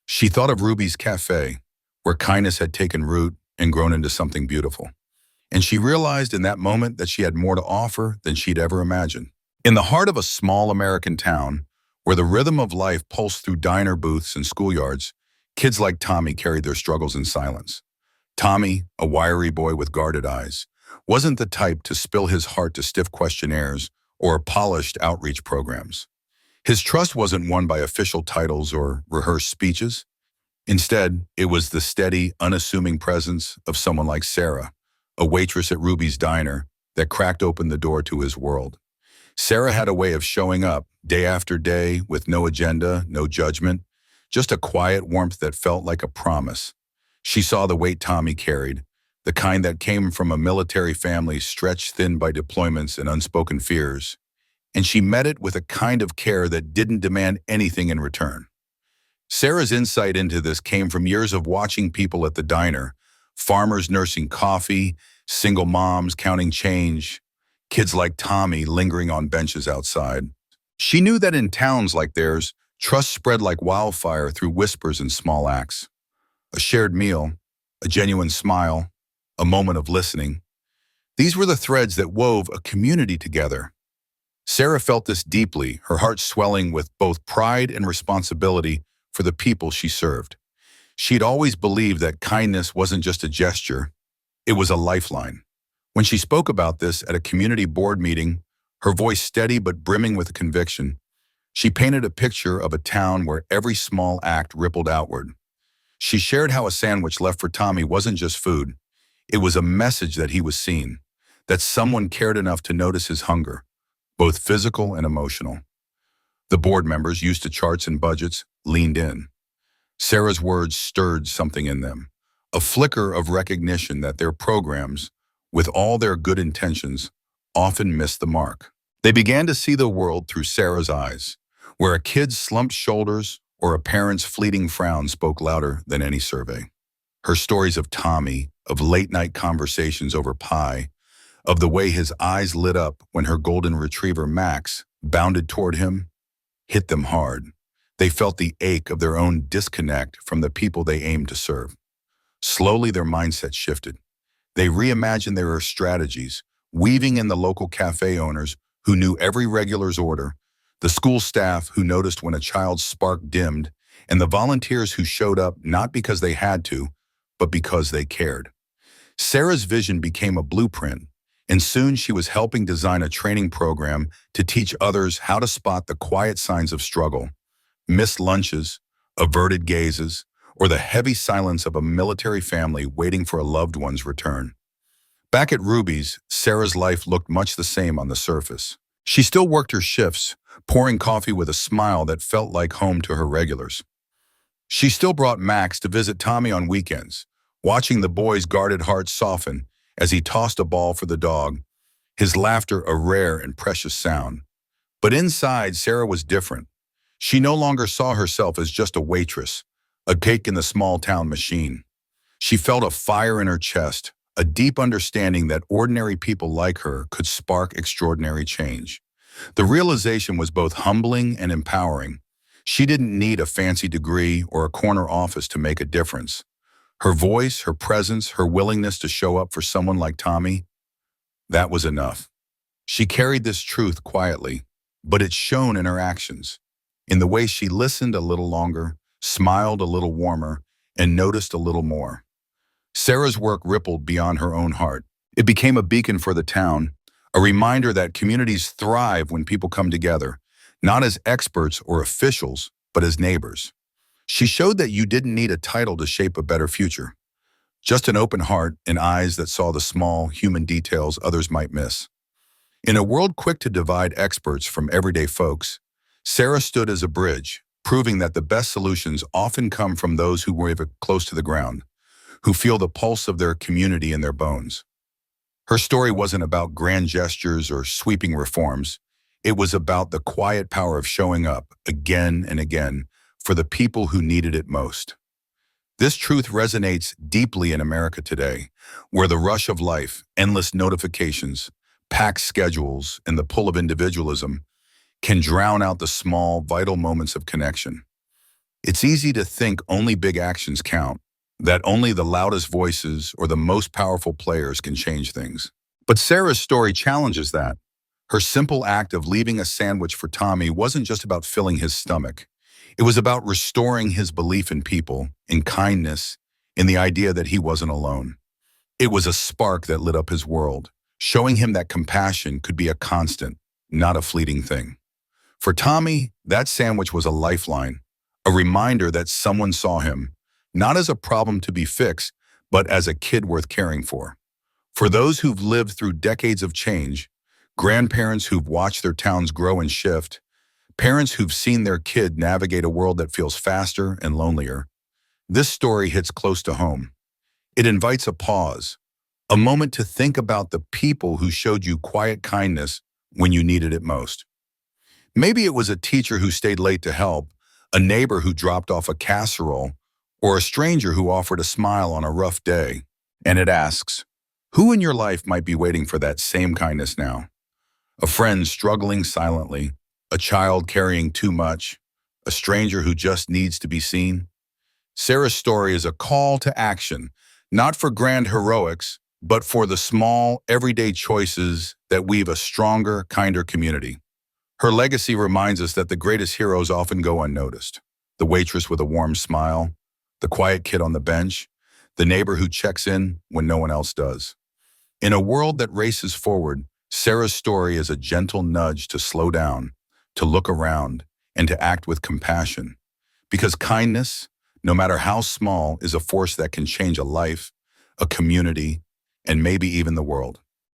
She thought of Ruby's Café, where kindness had taken root and grown into something beautiful. And she realized in that moment that she had more to offer than she'd ever imagined. In the heart of a small American town, where the rhythm of life pulsed through diner booths and schoolyards, kids like Tommy carried their struggles in silence. Tommy, a wiry boy with guarded eyes, wasn't the type to spill his heart to stiff questionnaires or polished outreach programs. His trust wasn't won by official titles or rehearsed speeches. Instead, it was the steady, unassuming presence of someone like Sarah, a waitress at Ruby's diner, that cracked open the door to his world. Sarah had a way of showing up day after day with no agenda, no judgment, just a quiet warmth that felt like a promise. She saw the weight Tommy carried, the kind that came from a military family stretched thin by deployments and unspoken fears, and she met it with a kind of care that didn't demand anything in return. Sarah's insight into this came from years of watching people at the diner, farmers nursing coffee, single moms counting change, kids like Tommy lingering on benches outside. She knew that in towns like theirs, trust spread like wildfire through whispers and small acts. A shared meal, a genuine smile, a moment of listening. These were the threads that wove a community together. Sarah felt this deeply, her heart swelling with both pride and responsibility for the people she served. She'd always believed that kindness wasn't just a gesture, it was a lifeline. When she spoke about this at a community board meeting, her voice steady but brimming with conviction, she painted a picture of a town where every small act rippled outward. She shared how a sandwich left for Tommy wasn't just food. It was a message that he was seen, that someone cared enough to notice his hunger, both physical and emotional. The board members, used to charts and budgets, leaned in. Sarah's words stirred something in them, a flicker of recognition that their programs, with all their good intentions, often missed the mark. They began to see the world through Sarah's eyes, where a kid's slumped shoulders or a parent's fleeting frown spoke louder than any survey. Her stories of Tommy, of late-night conversations over pie, of the way his eyes lit up when her golden retriever Max bounded toward him, hit them hard. They felt the ache of their own disconnect from the people they aimed to serve. Slowly their mindset shifted. They reimagined their strategies, weaving in the local cafe owners who knew every regular's order, the school staff who noticed when a child's spark dimmed, and the volunteers who showed up not because they had to, but because they cared. Sarah's vision became a blueprint, and soon she was helping design a training program to teach others how to spot the quiet signs of struggle, missed lunches, averted gazes, or the heavy silence of a military family waiting for a loved one's return. Back at Ruby's, Sarah's life looked much the same on the surface. She still worked her shifts, pouring coffee with a smile that felt like home to her regulars. She still brought Max to visit Tommy on weekends, watching the boy's guarded heart soften as he tossed a ball for the dog, his laughter a rare and precious sound. But inside, Sarah was different. She no longer saw herself as just a waitress, a cake in the small-town machine. She felt a fire in her chest, a deep understanding that ordinary people like her could spark extraordinary change. The realization was both humbling and empowering. She didn't need a fancy degree or a corner office to make a difference. Her voice, her presence, her willingness to show up for someone like Tommy, that was enough. She carried this truth quietly, but it shone in her actions, in the way she listened a little longer, smiled a little warmer, and noticed a little more. Sarah's work rippled beyond her own heart. It became a beacon for the town, a reminder that communities thrive when people come together, not as experts or officials, but as neighbors. She showed that you didn't need a title to shape a better future, just an open heart and eyes that saw the small, human details others might miss. In a world quick to divide experts from everyday folks, Sarah stood as a bridge, proving that the best solutions often come from those who live close to the ground, who feel the pulse of their community in their bones. Her story wasn't about grand gestures or sweeping reforms. It was about the quiet power of showing up again and again for the people who needed it most. This truth resonates deeply in America today, where the rush of life, endless notifications, packed schedules, and the pull of individualism can drown out the small, vital moments of connection. It's easy to think only big actions count, that only the loudest voices or the most powerful players can change things. But Sarah's story challenges that. Her simple act of leaving a sandwich for Tommy wasn't just about filling his stomach. It was about restoring his belief in people, in kindness, in the idea that he wasn't alone. It was a spark that lit up his world, showing him that compassion could be a constant, not a fleeting thing. For Tommy, that sandwich was a lifeline, a reminder that someone saw him, not as a problem to be fixed, but as a kid worth caring for. For those who've lived through decades of change, grandparents who've watched their towns grow and shift, parents who've seen their kid navigate a world that feels faster and lonelier, this story hits close to home. It invites a pause, a moment to think about the people who showed you quiet kindness when you needed it most. Maybe it was a teacher who stayed late to help, a neighbor who dropped off a casserole, or a stranger who offered a smile on a rough day. And it asks, who in your life might be waiting for that same kindness now? A friend struggling silently, a child carrying too much, a stranger who just needs to be seen? Sarah's story is a call to action, not for grand heroics, but for the small, everyday choices that weave a stronger, kinder community. Her legacy reminds us that the greatest heroes often go unnoticed. The waitress with a warm smile, the quiet kid on the bench, the neighbor who checks in when no one else does. In a world that races forward, Sarah's story is a gentle nudge to slow down, to look around, and to act with compassion. Because kindness, no matter how small, is a force that can change a life, a community, and maybe even the world.